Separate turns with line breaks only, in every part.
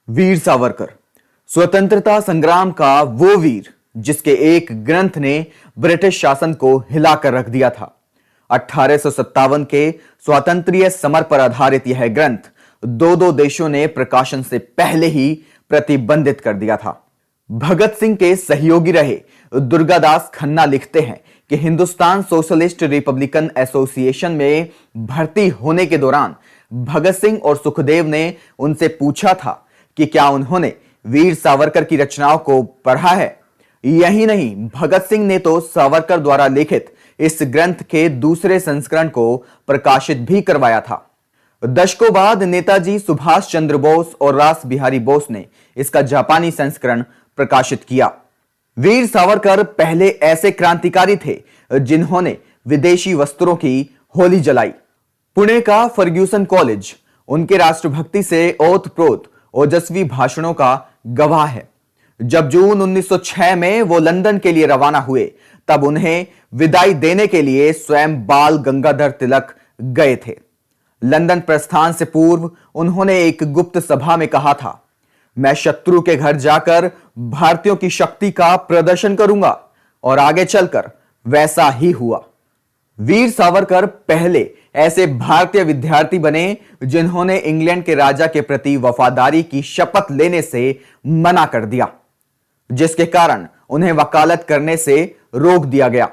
वीर सावरकर स्वतंत्रता संग्राम का वो वीर जिसके एक ग्रंथ ने ब्रिटिश शासन को हिलाकर रख दिया था। 1857 के स्वातंत्र्य समर पर आधारित यह ग्रंथ दो देशों ने प्रकाशन से पहले ही प्रतिबंधित कर दिया था। भगत सिंह के सहयोगी रहे दुर्गादास खन्ना लिखते हैं कि हिंदुस्तान सोशलिस्ट रिपब्लिकन एसोसिएशन में भर्ती होने के दौरान भगत सिंह और सुखदेव ने उनसे पूछा था कि क्या उन्होंने वीर सावरकर की रचनाओं को पढ़ा है। यही नहीं, भगत सिंह ने तो सावरकर द्वारा लिखित इस ग्रंथ के दूसरे संस्करण को प्रकाशित भी करवाया था। दशकों बाद नेताजी सुभाष चंद्र बोस और रास बिहारी बोस ने इसका जापानी संस्करण प्रकाशित किया। वीर सावरकर पहले ऐसे क्रांतिकारी थे जिन्होंने विदेशी वस्त्रों की होली जलाई। पुणे का फर्ग्यूसन कॉलेज उनके राष्ट्रभक्ति से ओतप्रोत ओजस्वी भाषणों का गवाह है। जब जून 1906 में वो लंदन के लिए रवाना हुए, तब उन्हें विदाई देने के लिए स्वयं बाल गंगाधर तिलक गए थे। लंदन प्रस्थान से पूर्व उन्होंने एक गुप्त सभा में कहा था, मैं शत्रु के घर जाकर भारतीयों की शक्ति का प्रदर्शन करूंगा, और आगे चलकर वैसा ही हुआ। वीर सावरकर पहले ऐसे भारतीय विद्यार्थी बने जिन्होंने इंग्लैंड के राजा के प्रति वफादारी की शपथ लेने से मना कर दिया, जिसके कारण उन्हें वकालत करने से रोक दिया गया।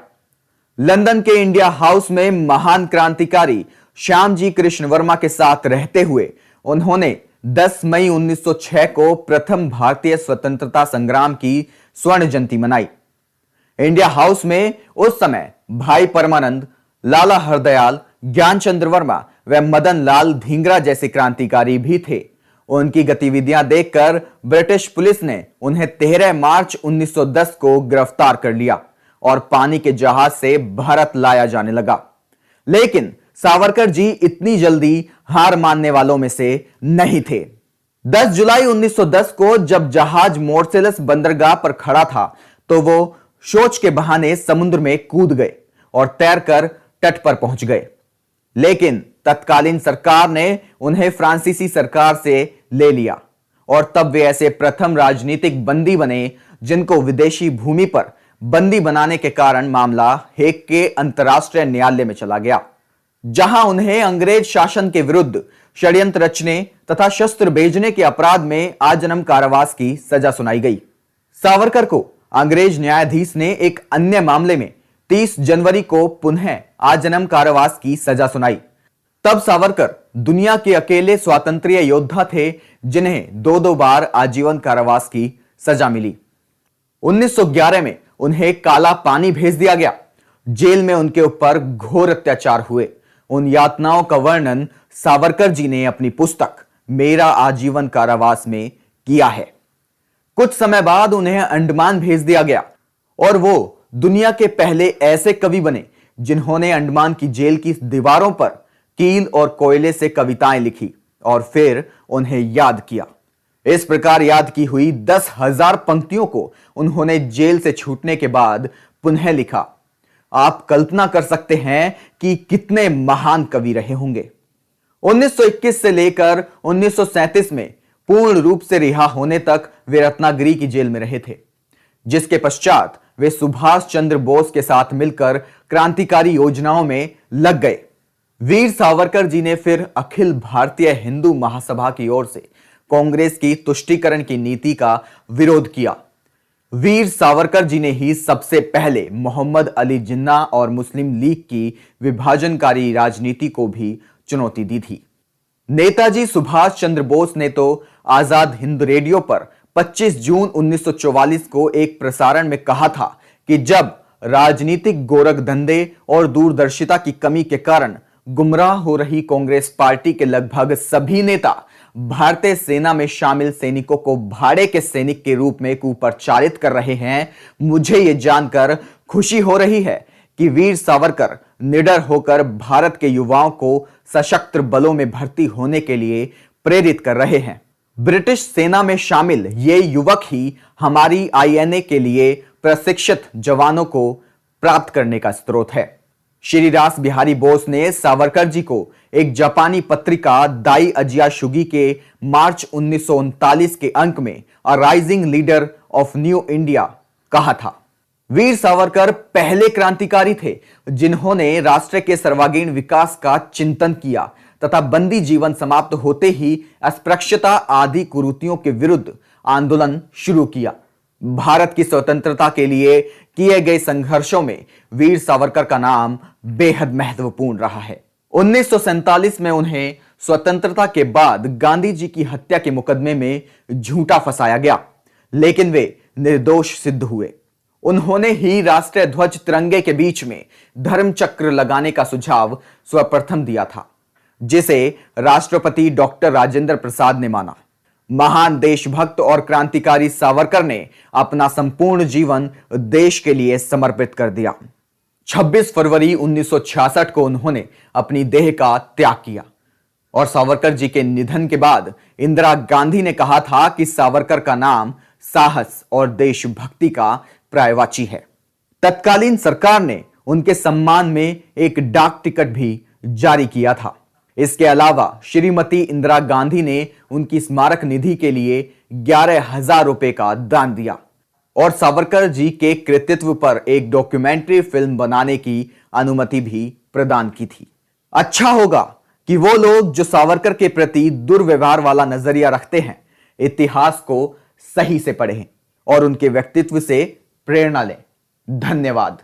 लंदन के इंडिया हाउस में महान क्रांतिकारी श्यामजी कृष्ण वर्मा के साथ रहते हुए उन्होंने 10 मई 1906 को प्रथम भारतीय स्वतंत्रता संग्राम की स्वर्ण जयंती मनाई। इंडिया हाउस में उस समय भाई परमानंद, लाला हरदयाल, ज्ञानचंद्र वर्मा व मदन लाल धींगरा जैसे क्रांतिकारी भी थे। उनकी गतिविधियां देखकर ब्रिटिश पुलिस ने उन्हें 13 मार्च 1910 को गिरफ्तार कर लिया और पानी के जहाज से भारत लाया जाने लगा। लेकिन सावरकर जी इतनी जल्दी हार मानने वालों में से नहीं थे। 10 जुलाई 1910 को जब जहाज मोरसेलस बंदरगाह पर खड़ा था, तो वो शौच के बहाने समुद्र में कूद गए और तैरकर तट पर पहुंच गए। लेकिन तत्कालीन सरकार ने उन्हें फ्रांसीसी सरकार से ले लिया और तब वे ऐसे प्रथम राजनीतिक बंदी बने जिनको विदेशी भूमि पर बंदी बनाने के कारण मामला हेग के अंतर्राष्ट्रीय न्यायालय में चला गया, जहां उन्हें अंग्रेज शासन के विरुद्ध षड्यंत्र रचने तथा शस्त्र भेजने के अपराध में आजीवन कारावास की सजा सुनाई गई। सावरकर को अंग्रेज न्यायाधीश ने एक अन्य मामले में 30 जनवरी को पुनः आजीवन कारावास की सजा सुनाई। तब सावरकर दुनिया के अकेले स्वातंत्र्य योद्धा थे जिन्हें दो बार आजीवन कारावास की सजा मिली। 1911 में उन्हें काला पानी भेज दिया गया। जेल में उनके ऊपर घोर अत्याचार हुए। उन यातनाओं का वर्णन सावरकर जी ने अपनी पुस्तक मेरा आजीवन कारावास में किया है। कुछ समय बाद उन्हें अंडमान भेज दिया गया और वो दुनिया के पहले ऐसे कवि बने जिन्होंने अंडमान की जेल की दीवारों पर कील और कोयले से कविताएं लिखी और फिर उन्हें याद किया। इस प्रकार याद की हुई 10,000 पंक्तियों को उन्होंने जेल से छूटने के बाद पुनः लिखा। आप कल्पना कर सकते हैं कि कितने महान कवि रहे होंगे। 1921 से लेकर 1937 में पूर्ण रूप से रिहा होने तक वे रत्नागिरी की जेल में रहे थे, जिसके पश्चात वे सुभाष चंद्र बोस के साथ मिलकर क्रांतिकारी योजनाओं में लग गए। वीर सावरकर जी ने फिर अखिल भारतीय हिंदू महासभा की ओर से कांग्रेस की तुष्टीकरण की नीति का विरोध किया। वीर सावरकर जी ने ही सबसे पहले मोहम्मद अली जिन्ना और मुस्लिम लीग की विभाजनकारी राजनीति को भी चुनौती दी थी। नेताजी सुभाष चंद्र बोस ने तो आजाद हिंद रेडियो पर 25 जून 1944 को एक प्रसारण में कहा था कि जब राजनीतिक गोरखधंधे और दूरदर्शिता की कमी के कारण गुमराह हो रही कांग्रेस पार्टी के लगभग सभी नेता भारतीय सेना में शामिल सैनिकों को भाड़े के सैनिक के रूप में कुप्रचारित कर रहे हैं, मुझे यह जानकर खुशी हो रही है कि वीर सावरकर निडर होकर भारत के युवाओं को सशस्त्र बलों में भर्ती होने के लिए प्रेरित कर रहे हैं। ब्रिटिश सेना में शामिल ये युवक ही हमारी आईएनए के लिए प्रशिक्षित जवानों को प्राप्त करने का स्रोत है। श्री रास बिहारी बोस ने सावरकर जी को एक जापानी पत्रिका दाई अजियाशुगी के मार्च 1939 के अंक में a rising leader of new India कहा था। वीर सावरकर पहले क्रांतिकारी थे जिन्होंने राष्ट्र के सर्वांगीण विकास का चिंतन किया तथा बंदी जीवन समाप्त होते ही अस्पृश्यता आदि कुरीतियों के विरुद्ध आंदोलन शुरू किया। भारत की स्वतंत्रता के लिए किए गए संघर्षों में वीर सावरकर का नाम बेहद महत्वपूर्ण रहा है। 1947 में उन्हें स्वतंत्रता के बाद गांधी जी की हत्या के मुकदमे में झूठा फंसाया गया, लेकिन वे निर्दोष सिद्ध हुए। उन्होंने ही राष्ट्रीय ध्वज तिरंगे के बीच में धर्म चक्र लगाने का सुझाव सर्वप्रथम दिया था, जिसे राष्ट्रपति डॉक्टर राजेंद्र प्रसाद ने माना। महान देशभक्त और क्रांतिकारी सावरकर ने अपना संपूर्ण जीवन देश के लिए समर्पित कर दिया। 26 फरवरी 1966 को उन्होंने अपनी देह का त्याग किया और सावरकर जी के निधन के बाद इंदिरा गांधी ने कहा था कि सावरकर का नाम साहस और देशभक्ति का पर्यायवाची है। तत्कालीन सरकार ने उनके सम्मान में एक डाक टिकट भी जारी किया था। इसके अलावा श्रीमती इंदिरा गांधी ने उनकी स्मारक निधि के लिए 11,000 रुपए का दान दिया और सावरकर जी के कृतित्व पर एक डॉक्यूमेंट्री फिल्म बनाने की अनुमति भी प्रदान की थी। अच्छा होगा कि वो लोग जो सावरकर के प्रति दुर्व्यवहार वाला नजरिया रखते हैं, इतिहास को सही से पढ़ें और उनके व्यक्तित्व से प्रेरणा लें। धन्यवाद।